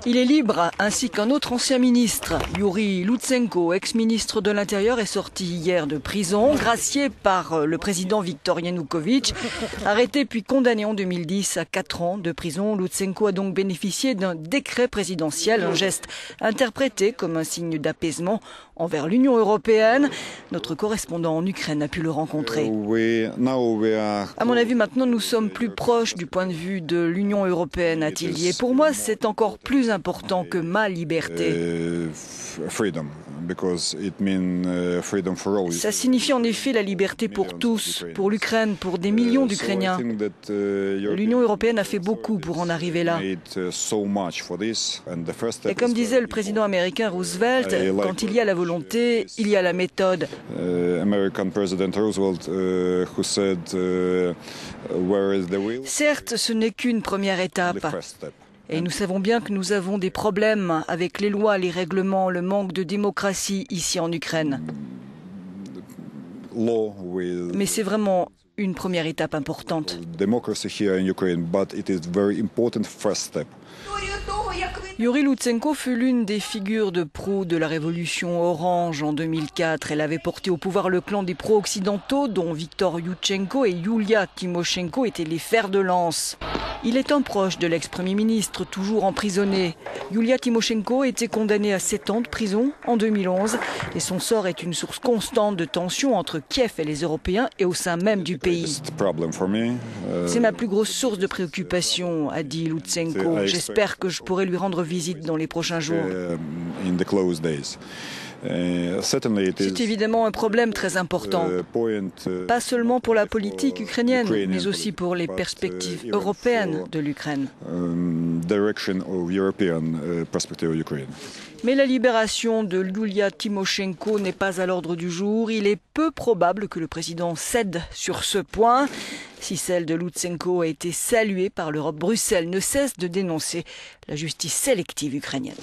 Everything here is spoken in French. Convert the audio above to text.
Il est libre, ainsi qu'un autre ancien ministre. Yuri Lutsenko, ex-ministre de l'Intérieur, est sorti hier de prison, gracié par le président Viktor Yanukovych. Arrêté puis condamné en 2010 à 4 ans de prison, Lutsenko a donc bénéficié d'un décret présidentiel, un geste interprété comme un signe d'apaisement envers l'Union européenne. Notre correspondant en Ukraine a pu le rencontrer. À mon avis, maintenant, nous sommes plus proches du point de vue de l'Union européenne, a-t-il dit. Et pour moi, c'est encore plus important que ma liberté. Ça signifie en effet la liberté pour tous, pour l'Ukraine, pour des millions d'Ukrainiens. L'Union européenne a fait beaucoup pour en arriver là. Et comme disait le président américain Roosevelt, quand il y a la volonté, il y a la méthode. Certes, ce n'est qu'une première étape. Et nous savons bien que nous avons des problèmes avec les lois, les règlements, le manque de démocratie ici en Ukraine. Mais c'est vraiment une première étape importante. Yuri Lutsenko fut l'une des figures de proue de la révolution orange en 2004. Elle avait porté au pouvoir le clan des pro-occidentaux dont Viktor Yushchenko et Yulia Tymoshenko étaient les fers de lance. Il est un proche de l'ex-premier ministre, toujours emprisonné. Yulia Tymoshenko était condamnée à 7 ans de prison en 2011 et son sort est une source constante de tensions entre Kiev et les Européens et au sein même du pays. C'est ma plus grosse source de préoccupation, a dit Lutsenko. J'espère que je pourrai lui rendre visite dans les prochains jours. C'est évidemment un problème très important, pas seulement pour la politique ukrainienne, mais aussi pour les perspectives européennes de l'Ukraine. Mais la libération de Yulia Tymoshenko n'est pas à l'ordre du jour. Il est peu probable que le président cède sur ce point. Si celle de Lutsenko a été saluée par l'Europe, Bruxelles ne cesse de dénoncer la justice sélective ukrainienne.